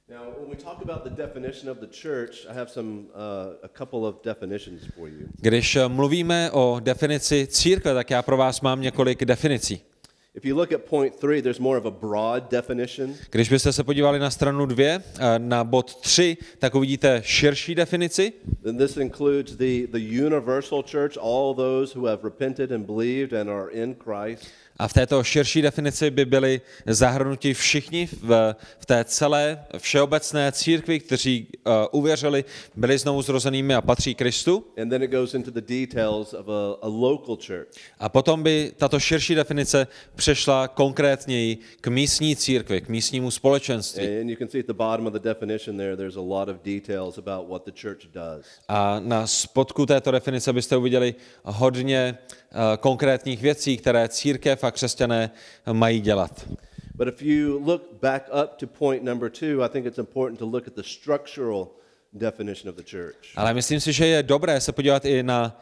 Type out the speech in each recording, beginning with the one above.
Now, when we talk about the definition of the church, I have a couple of definitions for you. Když mluvíme o definici církve, tak já pro vás mám několik definicí. If you look at point 3, there's more of a broad definition. Když byste se podívali na stranu 2, na bod 3, tak uvidíte širší definici. And this includes the universal church, all those who have repented and believed and are in Christ. A v této širší definici by byli zahrnuti všichni v té celé všeobecné církvi, kteří uvěřili, byli znovu zrozenými a patří Kristu. And then it goes into the details of a local church. A potom by tato širší definice přešla konkrétněji k místní církvi, k místnímu společenství. And you can see at the bottom of the definition there's a lot of details about what the church does. A na spodku této definice byste uviděli hodně konkrétních věcí, které církev a křesťané mají dělat. But if you look back up to point number 2, I think it's important to look at the structural definition of the church. Ale myslím si, že je dobré se podívat i na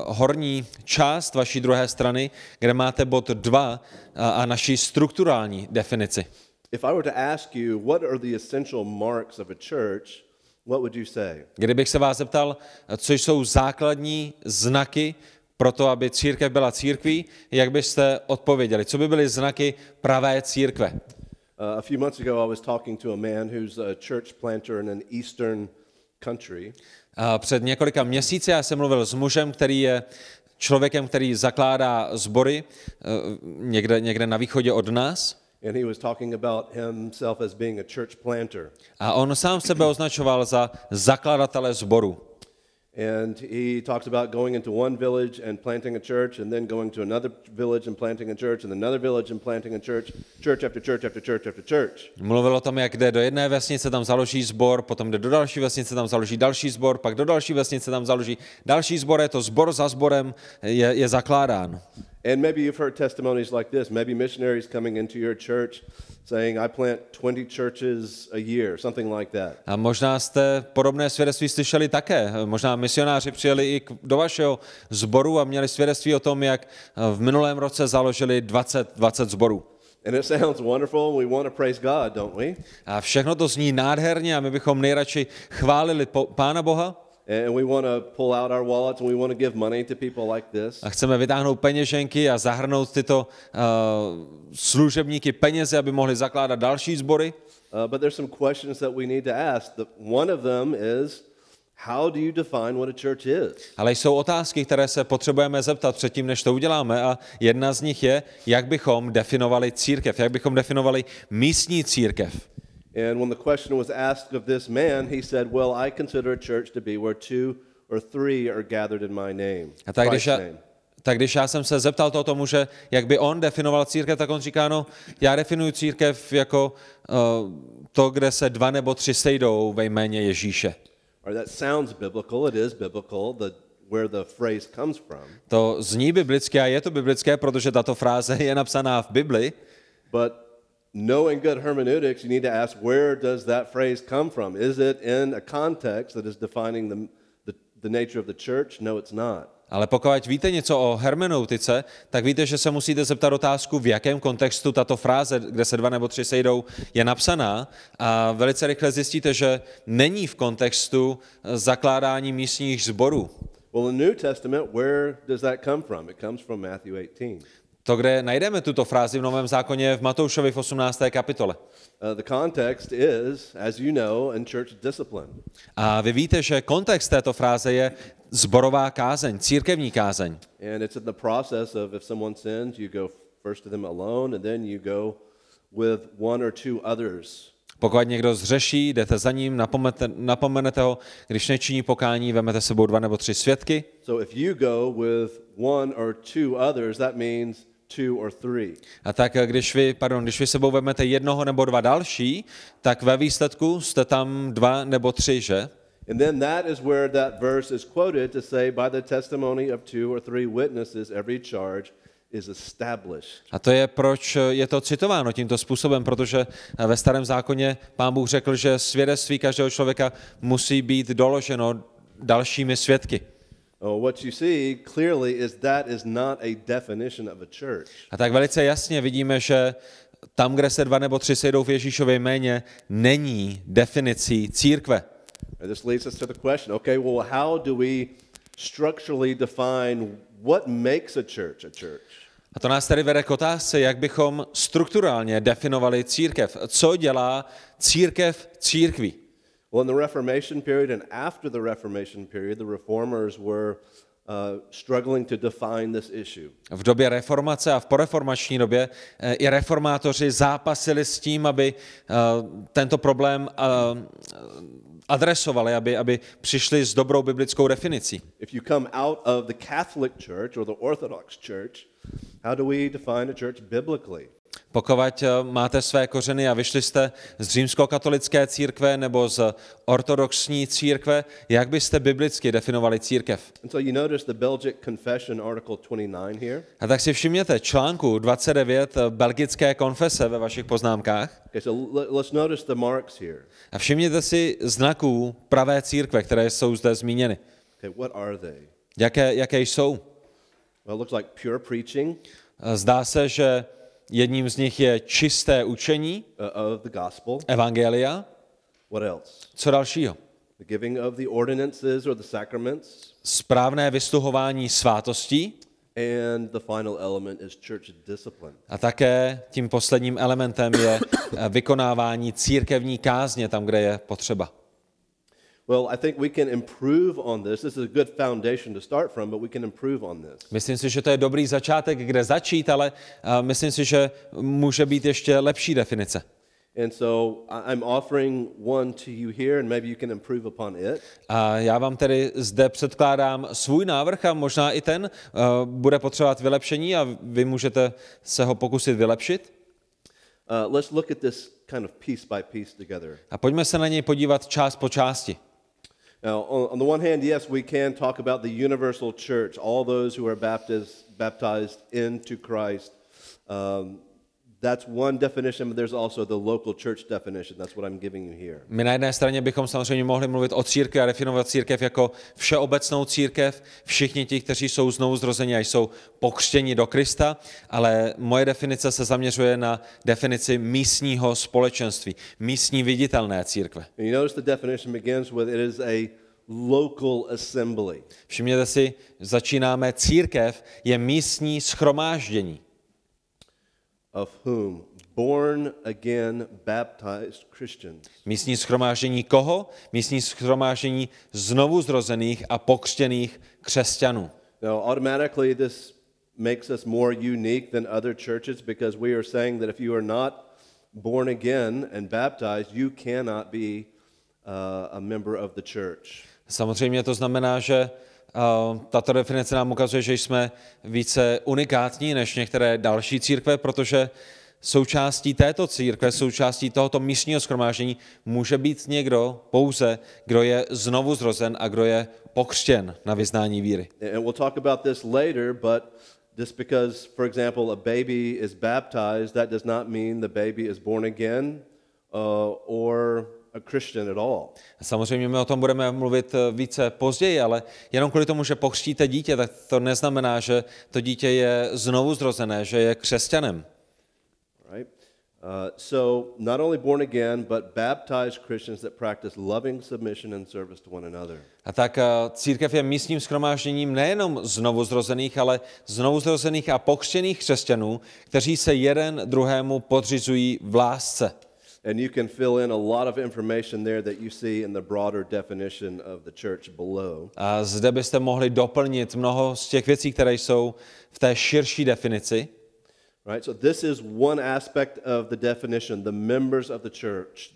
horní část vaší druhé strany, kde máte bod 2 a naší strukturální definici. If I were to ask you what are the essential marks of a church, what would you say? Kdybych se vás zeptal, co jsou základní znaky pro to, aby církev byla církví, jak byste odpověděli? Co by byly znaky pravé církve? A few months ago I was talking to a man who's a church planter in an eastern country. Před několika měsíci já jsem mluvil s mužem, který je člověkem, který zakládá sbory někde na východě od nás. And he was talking about himself as being a church planter. A on sám sebe označoval za zakladatele sboru. And he talks about going into one village and planting a church, and then going to another village and planting a church, and another village and planting a church, church after church after church after church. Mluvil o tom, jak jde do jedné vesnice, tam založí sbor, potom jde do další vesnice, tam založí další sbor, pak do další vesnice, tam založí další sbor, je to sbor za sborem, je zakládán. And maybe you've heard testimonies like this, maybe missionaries coming into your church saying, I plant 20 churches a year, something like that. A možná jste podobné svědectví slyšeli také. Možná misionáři přijeli i do vašeho sboru a měli svědectví o tom, jak v minulém roce založili 20 sborů. And it sounds wonderful, we want to praise God, don't we? A všechno to zní nádherně a my bychom nejradši chválili Pána Boha. And we want to pull out our wallets and we want to give money to people like this. A chceme vytáhnout peněženky a zahrnout tyto služebníky penězi, aby mohli zakládat další sbory. But there's some questions that we need to ask. One of them is, how do you define what a church is? Ale jsou otázky, které se potřebujeme zeptat předtím, než to uděláme, a jedna z nich je, jak bychom definovali církev, jak bychom definovali místní církev. And when the question was asked of this man, he said, well, I consider a church to be where 2 or 3 are gathered in my name. A tak když já jsem se zeptal tohoto muže, jak by on definoval církev, tak on říká, no, já definuji církev jako to, kde se 2 nebo 3 sejdou ve jméně Ježíše. That sounds biblical, it is biblical, where the phrase comes from. To zní biblické a je to biblické, protože tato fráze je napsaná v Bibli. But knowing good hermeneutics, you need to ask, where does that phrase come from? Is it in a context that is defining the nature of the church? No, it's not. Ale pokud víte něco o hermeneutice, tak víte, že se musíte zeptat otázku, v jakém kontextu tato fráze, kde se 2 nebo 3 sejdou, je napsaná, a velice rychle zjistíte, že není v kontextu zakládání místních sborů. Well, in the New Testament, where does that come from? It comes from Matthew 18. To, kde najdeme tuto frázi v Novém zákoně, je v Matoušovi v 18. kapitole. The context is, as you know, in church discipline. A vy víte, že kontext této fráze je sborová kázeň, církevní kázeň. And it's in the process of if someone sins, you go first to them alone and then you go with 1 or 2 others. Pokud někdo zřeší, jdete za ním, napomenete ho, když nečiní pokání, vemete sebou 2 nebo 3 svědky. So if you go with 1 or 2 others, that means 2 or 3. A tak když vy sebou vezmete 1 nebo 2 další, tak ve výsledku jste tam 2 nebo 3, že? And then that is where that verse is quoted to say, by the testimony of 2 or 3 witnesses, every charge is established. A to je, proč je to citováno tímto způsobem, protože ve Starém zákoně Pán Bůh řekl, že svědectví každého člověka musí být doloženo dalšími svědky. What you see clearly is that is not a definition of a church. A tak velice jasně vidíme, že tam, kde se 2 nebo 3 sejdou v Ježíšově jméně, není definicí církve. And this leads us to the question, okay, well, how do we structurally define what makes a church? A to nás tedy vede k otázce, jak bychom strukturálně definovali církev. Co dělá církev církví? Well, in the Reformation period and after the Reformation period, the reformers were struggling to define this issue. V době reformace a v poreformační době i reformátoři zápasili s tím, aby tento problém adresovali, aby přišli s dobrou biblickou definicí. If you come out of the Catholic Church or the Orthodox Church, how do we define a church biblically? Pokud máte své kořeny a vyšli jste z římskokatolické církve nebo z ortodoxní církve, jak byste biblicky definovali církev? And so you notice the Belgic Confession, Article 29 here. A tak si všimněte článku 29 belgické konfese ve vašich poznámkách. Okay, so let's notice the marks here. A všimněte si znaků pravé církve, které jsou zde zmíněny. Okay, what are they? Jaké jsou? Well, it looks like pure preaching. Zdá se, že jedním z nich je čisté učení Of the gospel. evangelia. What else? Co dalšího? The giving of the ordinances or the sacraments. Správné vysluhování svátostí. And the final element is church discipline. A také tím posledním elementem je vykonávání církevní kázně tam, kde je potřeba. Well, I think we can improve on this. This is a good foundation to start from, but we can improve on this. Myslím si, že to je dobrý začátek, kde začít, ale myslím si, že může být ještě lepší definice. And so I'm offering one to you here, and maybe you can improve upon it. A já vám tedy zde předkládám svůj návrh a možná i ten bude potřebovat vylepšení a vy můžete se ho pokusit vylepšit. Let's look at this kind of piece by piece together. A pojďme se na něj podívat část po části. Now, on the one hand, yes, we can talk about the universal church, all those who are baptized into Christ. That's one definition, but there's also the local church definition. That's what I'm giving you here. My na jedné straně bychom samozřejmě mohli mluvit o církvi a definovat církev jako všeobecnou církev, všichni ti, kteří jsou znovu zrozeni a jsou pokřtěni do Krista, ale moje definice se zaměřuje na definici místního společenství, místní viditelné církve. And you notice the definition begins with it is a local assembly. Všimněte si, začínáme církev je místní shromáždění. Of whom? Born again, baptized Christians. Místní shromáždění koho? Místní shromáždění znovu zrozených a pokřtěných křesťanů. Now, automatically this makes us more unique than other churches because we are saying that if you are not born again and baptized, you cannot be a member of the church. Samozřejmě to znamená, že tato definice nám ukazuje, že jsme více unikátní než některé další církve, protože součástí této církve, součástí tohoto místního shromáždění může být někdo pouze, kdo je znovu zrozen a kdo je pokřtěn na vyznání víry. And we'll talk about this later, but just because, for example, a baby is baptized, that does not mean the baby is born again or a Christian at all. Samozřejmě my o tom budeme mluvit více později, ale jenom kvůli tomu, že pokřtíte dítě, tak to neznamená, že to dítě je znovu zrozené, že je křesťanem. Right? So not only born again, but baptized Christians that practice loving submission and service to one another. A tak církev je místním shromážděním nejenom znovuzrozených, ale znovuzrozených a pokřtěných křesťanů, kteří se jeden druhému podřizují v lásce. And you can fill in a lot of information there that you see in the broader definition of the church below. A zde byste mohli doplnit mnoho z těch věcí, které jsou v té širší definici. Right? So this is one aspect of the definition, the members of the church,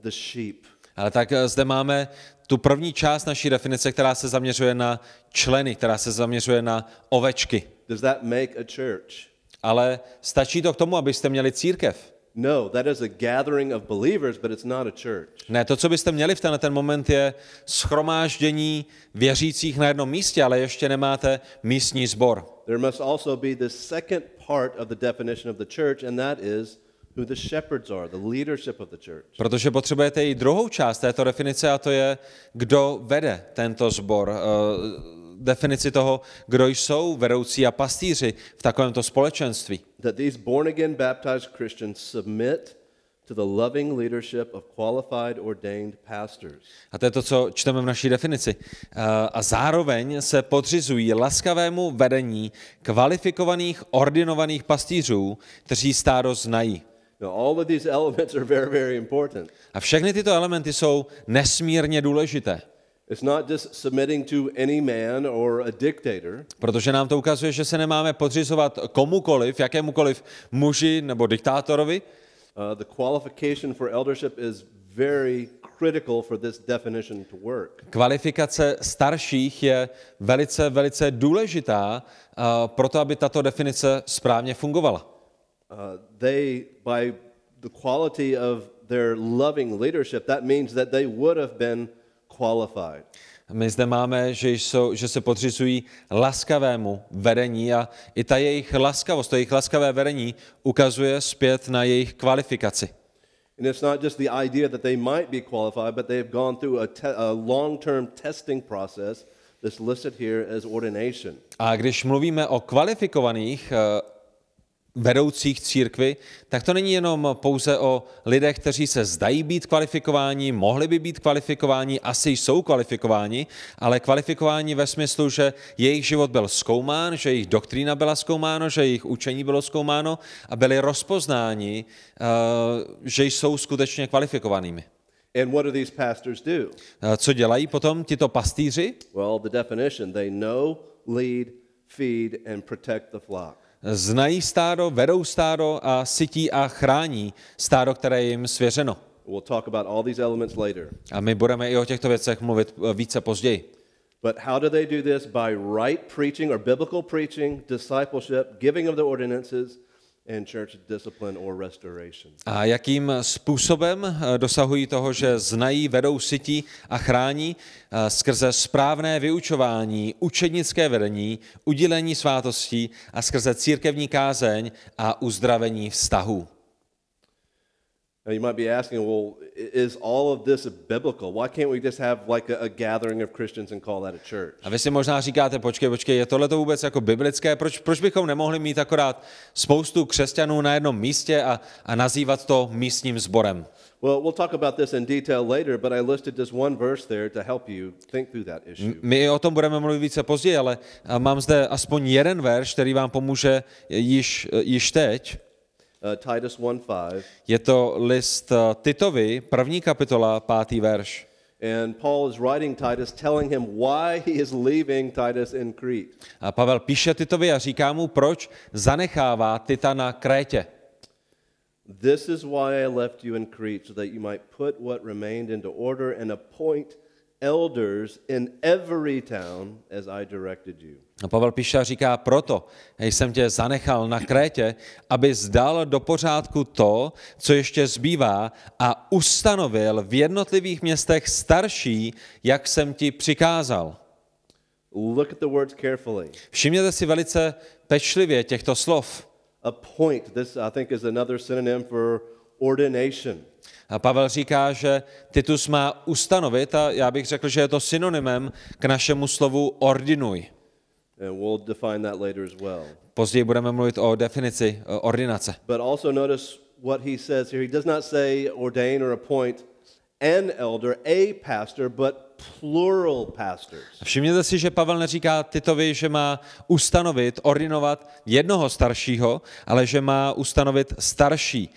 the sheep. Ale tak zde máme tu první část naší definice, která se zaměřuje na členy, která se zaměřuje na ovečky. Does that make a church? Ale stačí to k tomu, abyste měli církev? No, that is a gathering of believers, but it's not a church. Ne, to, co byste měli v ten moment, je shromáždění věřících na jednom místě, ale ještě nemáte místní sbor. There must also be the second part of the definition of the church, and that is who the shepherds are, the leadership of the church. Protože potřebujete i druhou část této definice, a to je, kdo vede tento sbor. definici toho, kdo jsou vedoucí a pastýři v takovémto společenství. That these born again baptized Christians submit to the loving leadership of qualified ordained pastors. A to je to, co čteme v naší definici. A zároveň se podřizují laskavému vedení kvalifikovaných ordinovaných pastýřů, kteří stádo znají. Now, all of these elements are very, very important. A všechny tyto elementy jsou nesmírně důležité. It's not just submitting to any man or a dictator. Protože nám to ukazuje, že se nemáme podřizovat komukoliv, jakémukoliv muži nebo diktátorovi. The qualification for eldership is very critical for this definition to work. Kvalifikace starších je velice, velice důležitá proto, aby tato definice správně fungovala. They, by the quality of their loving leadership, that means that they would have been qualified. My zde máme, že se podřizují laskavému vedení a i ta jejich laskavost, to jejich laskavé vedení ukazuje zpět na jejich kvalifikaci. And it's not just the idea that they might be qualified, but they have gone through a long-term testing process that's listed here as ordination. A když mluvíme o kvalifikovaných vedoucích církvi, tak to není jenom pouze o lidech, kteří se zdají být kvalifikováni, mohli by být kvalifikováni, asi jsou kvalifikováni, ale kvalifikováni ve smyslu, že jejich život byl zkoumán, že jejich doktrína byla zkoumána, že jejich učení bylo zkoumáno a byli rozpoznáni, že jsou skutečně kvalifikovanými. And what do these pastors do? Co dělají potom tito pastýři? Well, the definition, they know, lead, feed and protect the flock. Znají stádo, vedou stádo a sytí a chrání stádo, které je jim svěřeno. We'll talk about all these elements later. A my budeme i o těchto věcech mluvit více později. But how do they do this? By right preaching or biblical preaching, discipleship, giving of the ordinances, and church discipline or restoration. A jakým způsobem dosahují toho, že znají, vedou, sytí a chrání? Skrze správné vyučování, učednické vedení, udílení svátostí a skrze církevní kázeň a uzdravení vztahů. Now you might be asking, well, is all of this biblical? Why can't we just have like a gathering of Christians and call that a church? A vy si možná říkáte, počkej, je tohleto vůbec jako biblické? Proč bychom nemohli mít akorát spoustu křesťanů na jednom místě a nazývat to místním sborem? Well, we'll talk about this in detail later, but I listed just one verse there to help you think through that issue. My o tom budeme mluvit více později, ale mám zde aspoň jeden verš, který vám pomůže již teď. Titus 1:5. Je to list Titovi, 1. kapitola, 5. verš. And Paul is writing Titus, telling him why he is leaving Titus in Crete. A Pavel píše Titovi a říká mu, proč zanechává Tita na Krétě. This is why I left you in Crete, so that you might put what remained into order and appoint elders in every town as I directed you. A Pavel píše a říká, proto jsem tě zanechal na Krétě, aby dal do pořádku to, co ještě zbývá a ustanovil v jednotlivých městech starší, jak jsem ti přikázal. Look at the words carefully. Všimněte si velice pečlivě těchto slov. Appoint, this I think is another synonym for ordination. A Pavel říká, že Titus má ustanovit a já bych řekl, že je to synonymem k našemu slovu ordinuj. And we'll define that later as well. Později budeme mluvit o definici ordinace. But also notice what he says here. He does not say ordain or appoint an elder, a pastor, but plural pastors. Všimněte si, že Pavel neříká Titovi, že má ustanovit, ordinovat jednoho staršího, ale že má ustanovit starší,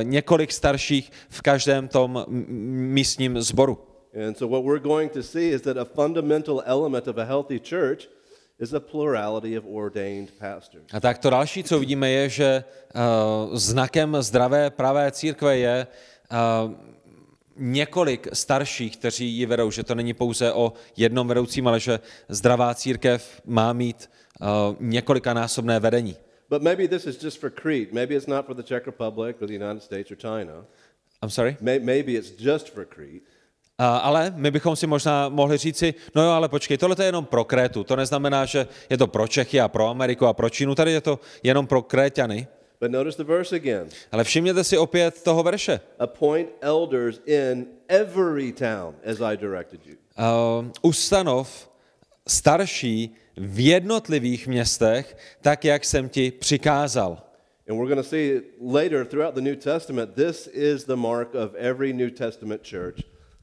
několik starších v každém tom místním sboru. And so what we're going to see is that a fundamental element of a healthy church is a plurality of ordained pastors. A tak to další, co vidíme, je, že znakem zdravé pravé církve je několik starších, kteří ji vedou, že to není pouze o jednom vedoucím, ale že zdravá církev má mít několikanásobné vedení. But maybe this is just for Crete. Maybe it's not for the Czech Republic or the United States or China. I'm sorry? Maybe it's just for Crete. Ale my bychom si možná mohli říci, no jo, ale počkej, tohle je jenom pro Krétu. To neznamená, že je to pro Čechy a pro Ameriku a pro Čínu. Tady je to jenom pro Kréťany. But notice the verse again. Ale všimněte si opět toho verše. Appoint elders in every town as I directed you. Ustanov starší v jednotlivých městech, tak jak jsem ti přikázal. And we're going to see later throughout the New Testament, this is the mark of every New Testament church,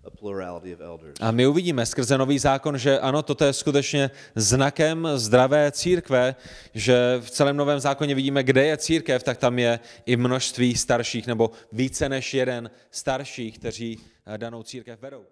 a plurality of elders. A my uvidíme skrze Nový zákon, že ano, toto je skutečně znakem zdravé církve, že v celém Novém zákoně vidíme, kde je církev, tak tam je i množství starších nebo více než jeden starších, kteří danou církev vedou.